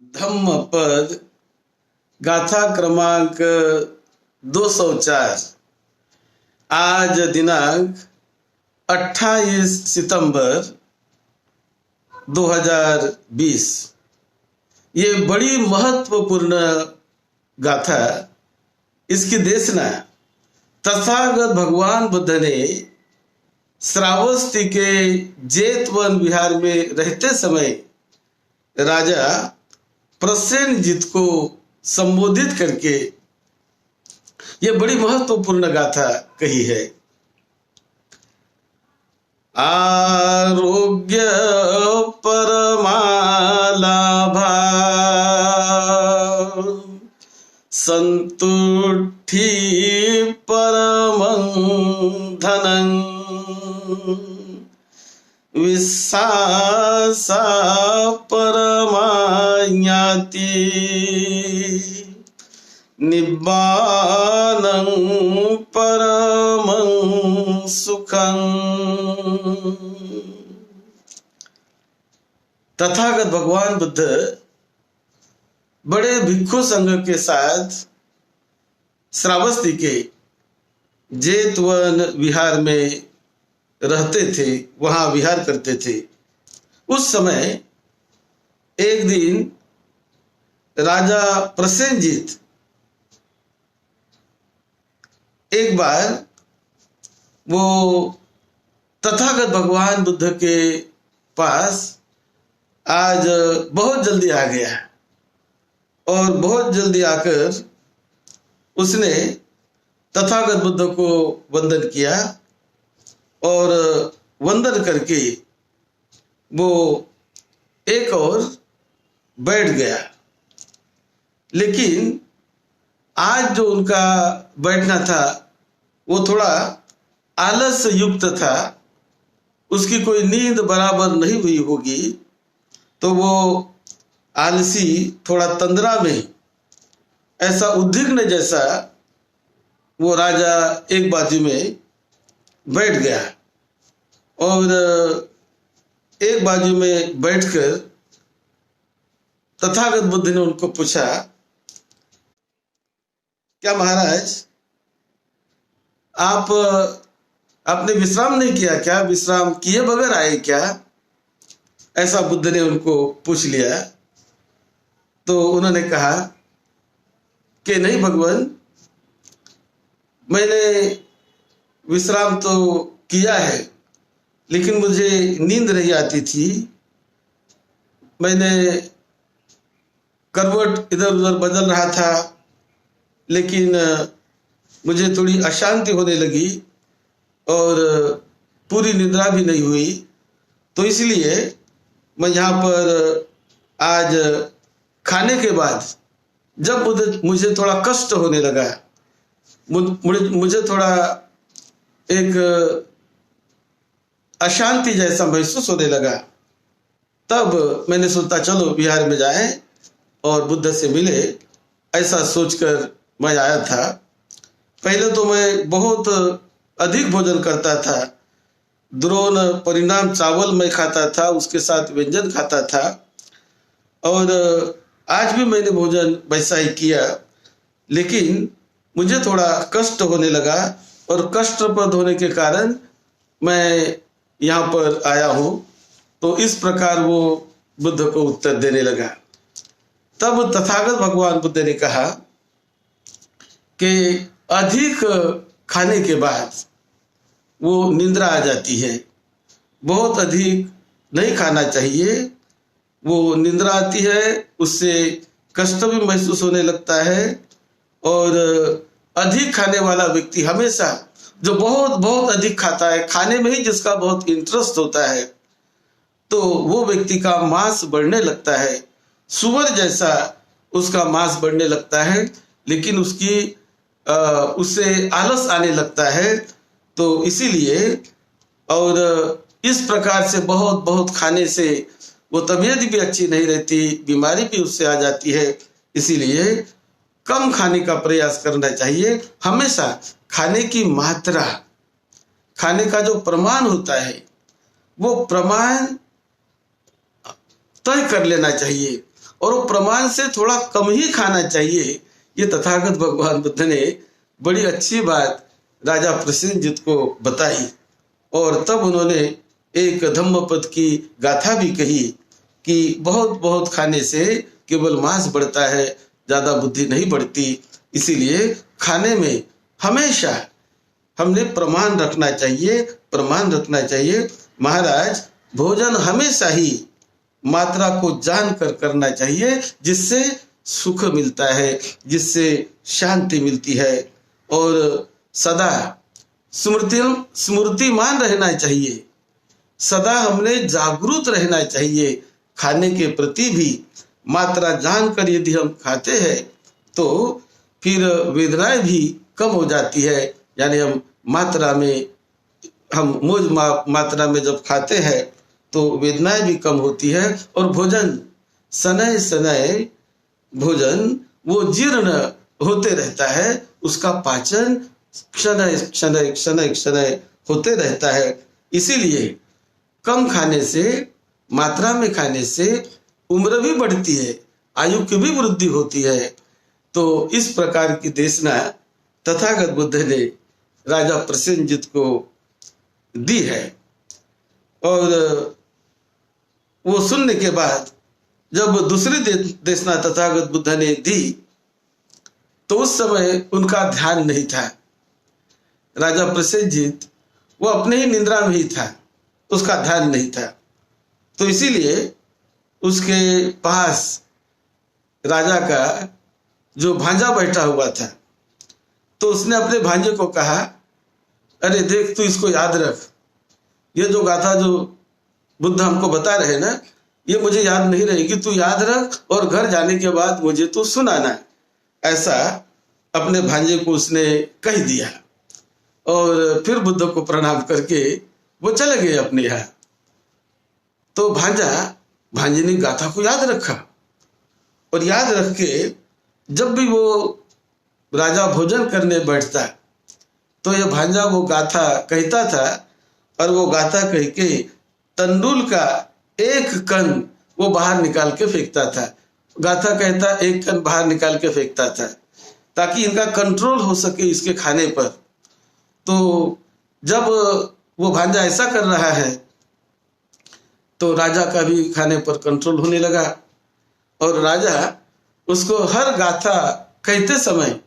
धम्मपद गाथा क्रमांक 204। आज दिनांक 28 सितंबर 2020। ये बड़ी महत्वपूर्ण गाथा। इसकी देशना तथागत भगवान बुद्ध ने श्रावस्ती के जेतवन विहार में रहते समय राजा प्रसेनजीत को संबोधित करके ये बड़ी महत्वपूर्ण गाथा कही है। आरोग्य परमालाभा संतुष्टि परमं धनं विश्वासा परमाज्ञाति निब्बानं परमं सुखं। तथागत भगवान बुद्ध बड़े भिक्षु संघ के साथ श्रावस्ती के जेतवन विहार में रहते थे, वहां विहार करते थे। उस समय एक दिन राजा प्रसेनजीत एक बार वो तथागत भगवान बुद्ध के पास आज बहुत जल्दी आ गया और बहुत जल्दी आकर उसने तथागत बुद्ध को वंदन किया और वंदन करके वो एक और बैठ गया। लेकिन आज जो उनका बैठना था वो थोड़ा आलस युक्त था। उसकी कोई नींद बराबर नहीं हुई होगी, तो वो आलसी थोड़ा तंद्रा में ऐसा उद्विग्न जैसा वो राजा एक बाजू में बैठ गया और एक बाजू में बैठकर तथागत बुद्ध ने उनको पूछा, क्या महाराज आपने विश्राम नहीं किया क्या? विश्राम किए बगैर आए क्या? ऐसा बुद्ध ने उनको पूछ लिया। तो उन्होंने कहा कि नहीं भगवान, मैंने विश्राम तो किया है, लेकिन मुझे नींद नहीं आती थी। मैंने करवट इधर उधर बदल रहा था, लेकिन मुझे थोड़ी अशांति होने लगी और पूरी निद्रा भी नहीं हुई। तो इसलिए मैं यहाँ पर आज खाने के बाद जब मुझे थोड़ा कष्ट होने लगा, मुझे थोड़ा एक अशांति जैसा महसूस होने लगा, तब मैंने सोचा चलो बिहार में जाएं और बुद्ध से मिले। ऐसा सोचकर मैं आया था। पहले तो मैं बहुत अधिक भोजन करता था। द्रोण परिणाम चावल मैं खाता था, उसके साथ व्यंजन खाता था और आज भी मैंने भोजन वैसा ही किया। लेकिन मुझे थोड़ा कष्ट होने लगा और कष्टप्रद होने के कारण मैं यहाँ पर आया हूँ। तो इस प्रकार वो बुद्ध को उत्तर देने लगा। तब तथागत भगवान बुद्ध ने कहा कि अधिक खाने के बाद वो निद्रा आ जाती है, बहुत अधिक नहीं खाना चाहिए। वो निद्रा आती है, उससे कष्ट भी महसूस होने लगता है और अधिक खाने वाला व्यक्ति हमेशा, जो बहुत बहुत अधिक खाता है, खाने में ही जिसका बहुत इंटरेस्ट होता है, तो वो व्यक्ति का मांस बढ़ने लगता है। सुअर जैसा उसका मांस बढ़ने लगता है, लेकिन उससे आलस आने लगता है। तो इसीलिए और इस प्रकार से बहुत बहुत खाने से वो तबीयत भी अच्छी नहीं रहती, बीमारी भी उससे आ जाती है। इसीलिए कम खाने का प्रयास करना चाहिए। हमेशा खाने की मात्रा, खाने का जो प्रमाण होता है वो प्रमाण तय कर लेना चाहिए। और वो प्रमाण से थोड़ा कम ही खाना चाहिए। ये तथागत भगवान बुद्ध ने बड़ी अच्छी बात राजा प्रसेनजित को बताई। और तब उन्होंने एक धम्मपद की गाथा भी कही कि बहुत बहुत खाने से केवल मांस बढ़ता है, ज्यादा बुद्धि नहीं बढ़ती। इसीलिए खाने में हमेशा हमने प्रमाण रखना चाहिए, प्रमाण रखना चाहिए। महाराज भोजन हमेशा ही मात्रा को जानकर करना चाहिए, जिससे सुख मिलता है, जिससे शांति मिलती है। और सदा स्मृतिमान रहना चाहिए, सदा हमने जागरूक रहना चाहिए। खाने के प्रति भी मात्रा जानकर यदि हम खाते हैं तो फिर वेदनाएं भी कम हो जाती है। यानी हम मात्रा में, हम मात्रा में जब खाते हैं तो वेदनाएं भी कम होती है। और भोजन शनय शनय भोजन वो जीर्ण होते रहता है, उसका पाचन क्षणय क्षणय क्षणय क्षणय होते रहता है। इसीलिए कम खाने से, मात्रा में खाने से उम्र भी बढ़ती है, आयु की भी वृद्धि होती है। तो इस प्रकार की देशना तथागत बुद्ध ने राजा प्रसेनजित को दी है। और वो सुनने के बाद जब दूसरी देशना तथागत बुद्ध ने दी तो उस समय उनका ध्यान नहीं था। राजा प्रसेनजित वो अपने ही निद्रा में ही था, उसका ध्यान नहीं था। तो इसीलिए उसके पास राजा का जो भांजा बैठा हुआ था, तो उसने अपने भांजे को कहा, अरे देख, तू इसको याद रख, ये जो गाथा जो बुद्ध हमको बता रहे ना, ये मुझे याद नहीं रहेगी, तू याद रख और घर जाने के बाद मुझे तू सुनाना। ऐसा अपने भांजे को उसने कह दिया। और फिर बुद्ध को प्रणाम करके वो चले गए अपने यहाँ। तो भांजे ने गाथा को याद रखा और याद रख के जब भी वो राजा भोजन करने बैठता तो ये भांजा वो गाथा कहता था और वो गाथा कह के तंदूल का एक कण वो बाहर निकाल के फेंकता था। गाथा कहता एक कण बाहर निकाल के फेंकता था ताकि इनका कंट्रोल हो सके इसके खाने पर। तो जब वो भांजा ऐसा कर रहा है तो राजा का भी खाने पर कंट्रोल होने लगा। और राजा उसको हर गाथा कहते समय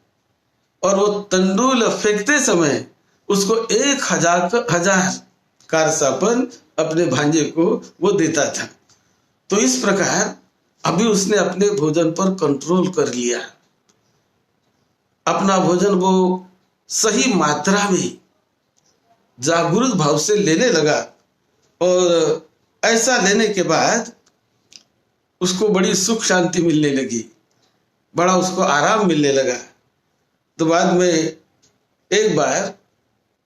और वो तंदूल फेंकते समय उसको 1000 कारसापन अपने भांजे को वो देता था। तो इस प्रकार अभी उसने अपने भोजन पर कंट्रोल कर लिया। अपना भोजन वो सही मात्रा में जागरूक भाव से लेने लगा। और ऐसा लेने के बाद उसको बड़ी सुख शांति मिलने लगी, बड़ा उसको आराम मिलने लगा। तो बाद में एक बार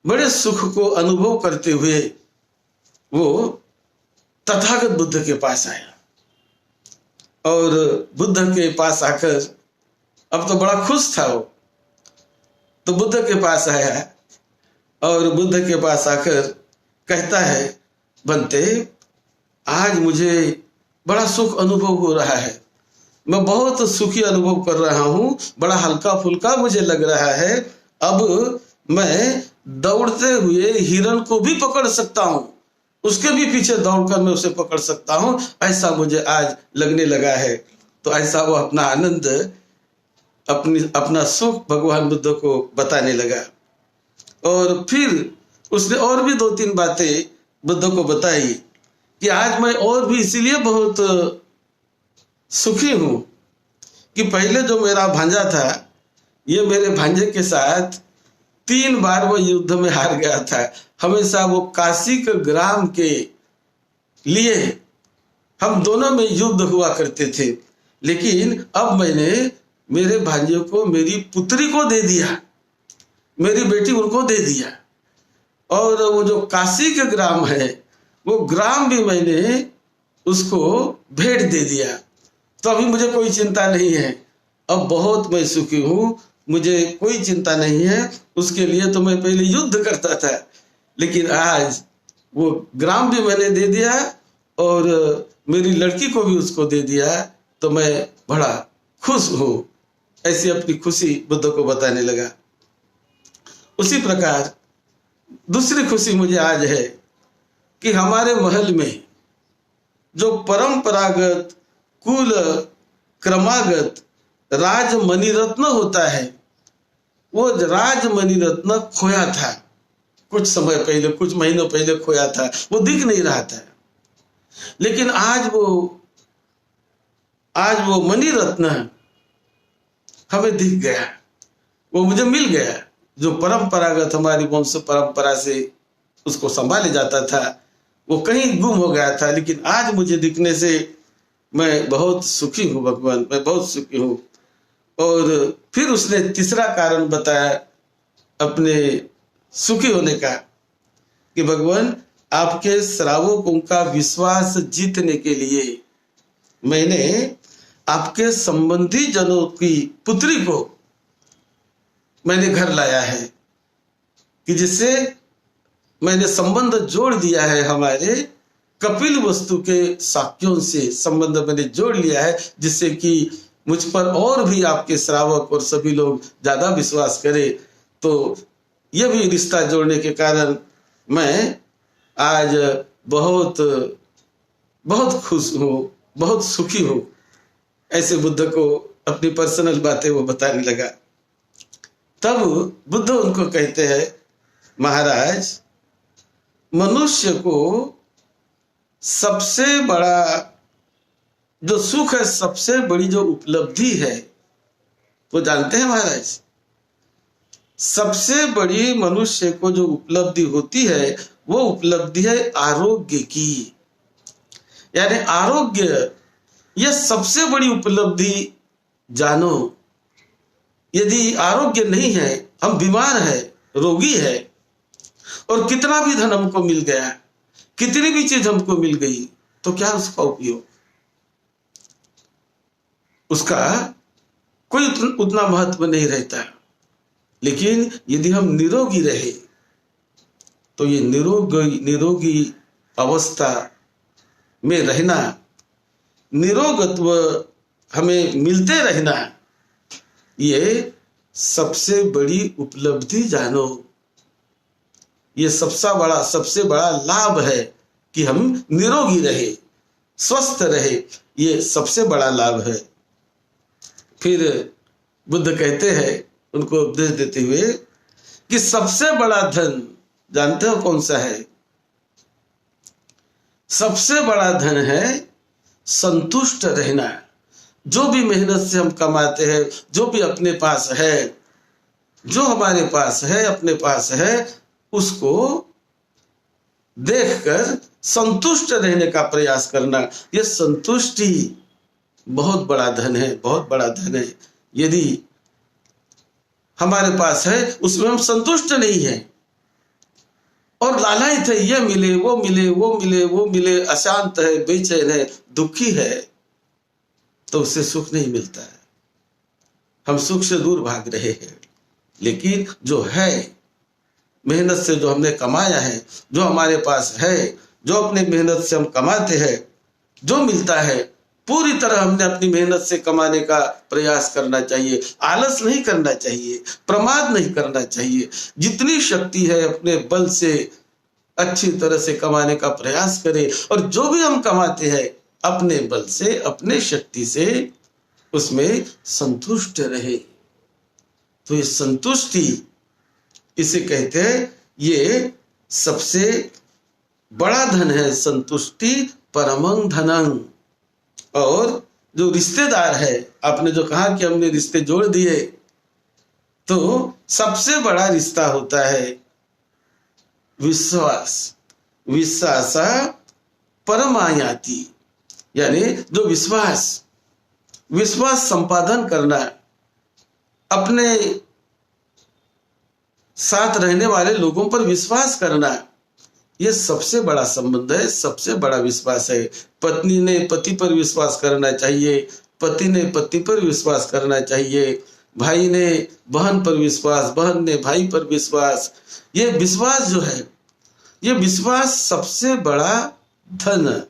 बड़े सुख को अनुभव करते हुए वो तथागत बुद्ध के पास आया। और बुद्ध के पास आकर अब तो बड़ा खुश था वो, तो बुद्ध के पास आया और बुद्ध के पास आकर कहता है, बनते, आज मुझे बड़ा सुख अनुभव हो रहा है, मैं बहुत सुखी अनुभव कर रहा हूँ, बड़ा हल्का फुल्का मुझे लग रहा है। अब मैं दौड़ते हुए हिरण को भी पकड़ सकता हूँ, उसके भी पीछे दौड़कर मैं उसे पकड़ सकता हूँ, ऐसा मुझे आज लगने लगा है। तो ऐसा वो अपना आनंद, अपना सुख भगवान बुद्ध को बताने लगा। और फिर उसने और भी 2-3 बातें बुद्ध को बताई कि आज मैं और भी इसीलिए बहुत सुखी हूं कि पहले जो मेरा भांजा था, ये मेरे भांजे के साथ 3 बार वो युद्ध में हार गया था। हमेशा वो काशी के ग्राम के लिए हम दोनों में युद्ध हुआ करते थे। लेकिन अब मैंने मेरे भांजे को मेरी पुत्री को दे दिया, मेरी बेटी उनको दे दिया। और वो जो काशी के ग्राम है, वो ग्राम भी मैंने उसको भेंट दे दिया। तो अभी मुझे कोई चिंता नहीं है, अब बहुत मैं सुखी हूँ, मुझे कोई चिंता नहीं है। उसके लिए तो मैं पहले युद्ध करता था, लेकिन आज वो ग्राम भी मैंने दे दिया और मेरी लड़की को भी उसको दे दिया। तो तो मैं बड़ा खुश हूं। ऐसी अपनी खुशी बुद्ध को बताने लगा। उसी प्रकार दूसरी खुशी मुझे आज है कि हमारे महल में जो परंपरागत कुल क्रमागत राज मणिरत्न होता है, वो राज मणिरत्न खोया था। कुछ समय पहले, कुछ महीनों पहले खोया था, वो दिख नहीं रहा था। लेकिन आज वो मणिरत्न हमें दिख गया, वो मुझे मिल गया। जो परंपरागत हमारी वंश परंपरा से उसको संभाले जाता था, वो कहीं गुम हो गया था, लेकिन आज मुझे दिखने से मैं बहुत सुखी हूँ भगवान, मैं बहुत सुखी हूँ। और फिर उसने तीसरा कारण बताया अपने सुखी होने का कि भगवान, आपके श्रावकों का विश्वास जीतने के लिए मैंने आपके संबंधी जनों की पुत्री को मैंने घर लाया है, कि जिससे मैंने संबंध जोड़ दिया है। हमारे कपिल वस्तु के साक्यों से संबंध मैंने जोड़ लिया है, जिससे कि मुझ पर और भी आपके श्रावक और सभी लोग ज्यादा विश्वास करें। तो यह भी रिश्ता जोड़ने के कारण मैं आज बहुत बहुत खुश हूँ, बहुत सुखी हूँ। ऐसे बुद्ध को अपनी पर्सनल बातें वो बताने लगा। तब बुद्ध उनको कहते हैं, महाराज, मनुष्य को सबसे बड़ा जो सुख है, सबसे बड़ी जो उपलब्धि है, वो जानते हैं महाराज? सबसे बड़ी मनुष्य को जो उपलब्धि होती है, वो उपलब्धि है आरोग्य की। यानी आरोग्य, यह सबसे बड़ी उपलब्धि जानो। यदि आरोग्य नहीं है, हम बीमार है, रोगी है, और कितना भी धन हमको मिल गया, कितनी भी चीज हमको मिल गई, तो क्या उसका उपयोग? उसका कोई उतना महत्व नहीं रहता। लेकिन यदि हम निरोगी रहे, तो ये निरोगी अवस्था में रहना, निरोगत्व हमें मिलते रहना, ये सबसे बड़ी उपलब्धि जानो। ये सबसे बड़ा लाभ है कि हम निरोगी रहे, स्वस्थ रहे, ये सबसे बड़ा लाभ है। फिर बुद्ध कहते हैं, उनको उपदेश देते हुए, कि सबसे बड़ा धन जानते हो कौन सा है? सबसे बड़ा धन है संतुष्ट रहना। जो भी मेहनत से हम कमाते हैं, जो भी अपने पास है, जो हमारे पास है, अपने पास है, उसको देखकर संतुष्ट रहने का प्रयास करना। यह संतुष्टि बहुत बड़ा धन है, बहुत बड़ा धन है। यदि हमारे पास है, उसमें हम संतुष्ट नहीं है और लालायित है, ये मिले, वो मिले, वो मिले, वो मिले, अशांत है, बेचैन है, दुखी है, तो उससे सुख नहीं मिलता है। हम सुख से दूर भाग रहे हैं। लेकिन जो है, मेहनत से जो हमने कमाया है, जो हमारे पास है, जो अपने मेहनत से हम कमाते हैं, जो मिलता है, पूरी तरह हमने अपनी मेहनत से कमाने का प्रयास करना चाहिए। आलस नहीं करना चाहिए, प्रमाद नहीं करना चाहिए। जितनी शक्ति है अपने बल से अच्छी तरह से कमाने का प्रयास करें, और जो भी हम कमाते हैं अपने बल से, अपने शक्ति से, उसमें संतुष्ट रहे। तो ये संतुष्टि, इसे कहते हैं, ये सबसे बड़ा धन है। संतुष्टि परमं धनं। और जो रिश्तेदार है, आपने जो कहा कि हमने रिश्ते जोड़ दिए, तो सबसे बड़ा रिश्ता होता है विश्वास। विश्वासा परमायाति, यानी जो विश्वास संपादन करना, अपने साथ रहने वाले लोगों पर विश्वास करना, यह सबसे बड़ा संबंध है, सबसे बड़ा विश्वास है। पत्नी ने पति पर विश्वास करना चाहिए, पति ने पति पर विश्वास करना चाहिए, भाई ने बहन पर विश्वास, बहन ने भाई पर विश्वास। ये विश्वास जो है, ये विश्वास सबसे बड़ा धन,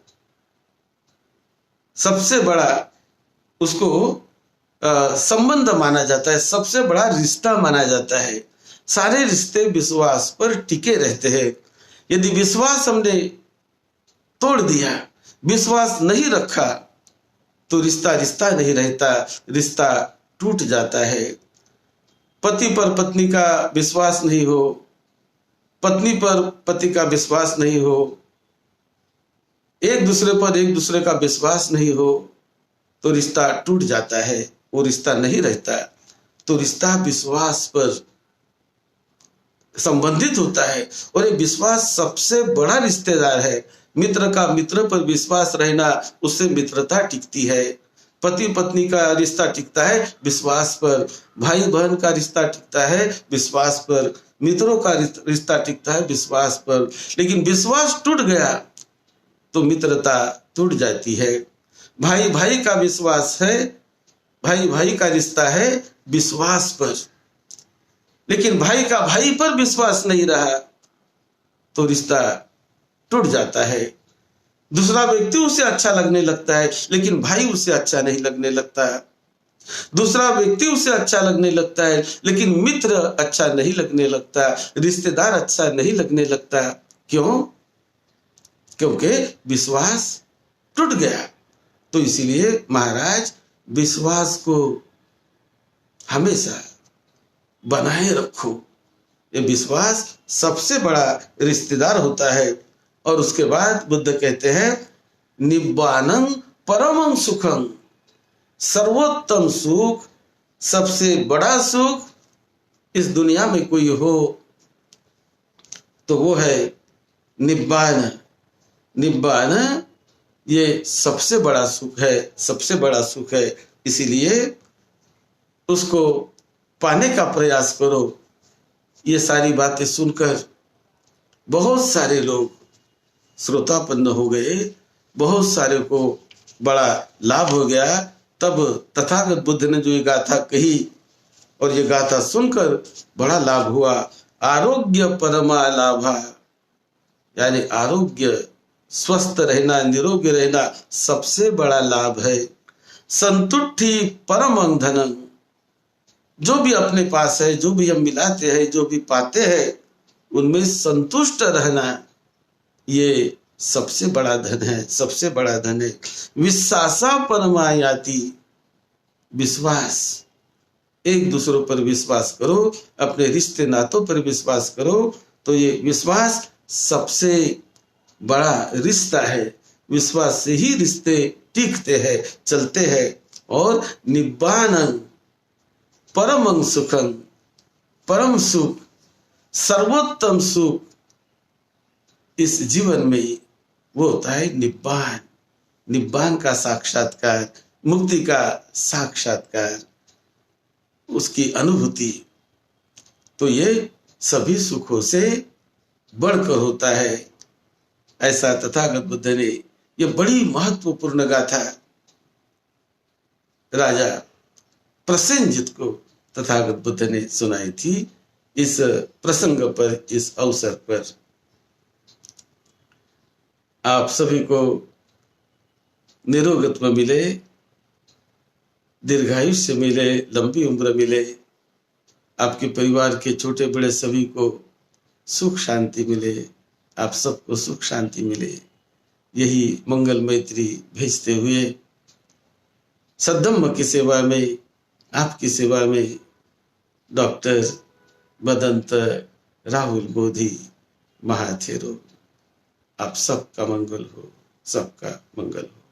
सबसे बड़ा उसको संबंध माना जाता है, सबसे बड़ा रिश्ता माना जाता है। सारे रिश्ते विश्वास पर टिके रहते हैं। यदि विश्वास हमने तोड़ दिया, विश्वास नहीं रखा, तो रिश्ता रिश्ता नहीं रहता, रिश्ता टूट जाता है। पति पर पत्नी का विश्वास नहीं हो, पत्नी पर पति का विश्वास नहीं हो, एक दूसरे पर एक दूसरे का विश्वास नहीं हो, तो रिश्ता टूट जाता है, वो रिश्ता नहीं रहता। तो रिश्ता विश्वास पर संबंधित होता है, और ये विश्वास सबसे बड़ा रिश्तेदार है। मित्र का मित्र पर विश्वास रहना, उससे मित्रता टिकती है। पति पत्नी का रिश्ता टिकता है विश्वास पर, भाई बहन का रिश्ता टिकता है विश्वास पर, मित्रों का रिश्ता टिकता है विश्वास पर। लेकिन विश्वास टूट गया तो मित्रता टूट जाती है। भाई भाई का विश्वास है, भाई भाई का रिश्ता है विश्वास पर, लेकिन भाई का भाई पर विश्वास नहीं रहा तो रिश्ता टूट जाता है। दूसरा व्यक्ति उसे अच्छा लगने लगता है, लेकिन भाई उसे अच्छा नहीं लगने लगता। दूसरा व्यक्ति उसे अच्छा लगने लगता है, लेकिन मित्र अच्छा नहीं लगने लगता, रिश्तेदार अच्छा नहीं लगने लगता। क्यों? क्योंकि विश्वास टूट गया। तो इसीलिए महाराज विश्वास को हमेशा बनाए रखो। ये विश्वास सबसे बड़ा रिश्तेदार होता है। और उसके बाद बुद्ध कहते हैं निब्बानं परमं सुखं, सर्वोत्तम सुख, सबसे बड़ा सुख इस दुनिया में कोई हो तो वो है निब्बान। निब्बान ये सबसे बड़ा सुख है, सबसे बड़ा सुख है। इसीलिए उसको पाने का प्रयास करो। ये सारी बातें सुनकर बहुत सारे लोग श्रोतापन्न हो गए, बहुत सारे को बड़ा लाभ हो गया। तब तथागत बुद्ध ने जो ये गाथा कही और ये गाथा सुनकर बड़ा लाभ हुआ। आरोग्य परमा लाभा, यानी आरोग्य, स्वस्थ रहना, निरोगी रहना सबसे बड़ा लाभ है। संतुष्टि परमं धनं, जो भी अपने पास है, जो भी हम मिलाते हैं, जो भी पाते हैं, उनमें संतुष्ट रहना ये सबसे बड़ा धन है, सबसे बड़ा धन है। विश्वासा परमायाति, विश्वास, एक दूसरों पर विश्वास करो, अपने रिश्ते नातों पर विश्वास करो, तो ये विश्वास सबसे बड़ा रिश्ता है। विश्वास से ही रिश्ते टिकते हैं, चलते हैं। और निब्बानं परमं सुखं, परम सुख, सर्वोत्तम सुख इस जीवन में वो होता है निब्बान। निब्बान का साक्षात्कार, मुक्ति का साक्षात्कार, उसकी अनुभूति। तो ये सभी सुखों से बढ़कर होता है। ऐसा तथागत बुद्ध ने ये बड़ी महत्वपूर्ण गाथा राजा प्रसेनजित को तथागत बुद्ध ने सुनाई थी। इस प्रसंग पर, इस अवसर पर आप सभी को निरोगत्व मिले, दीर्घायुष्य मिले, लंबी उम्र मिले। आपके परिवार के छोटे बड़े सभी को सुख शांति मिले, आप सबको सुख शांति मिले। यही मंगल मैत्री भेजते हुए सद्धम्म की सेवा में, आपकी सेवा में डॉक्टर बदंत राहुल बोधी महाथेरो। आप सबका मंगल हो, सबका मंगल हो।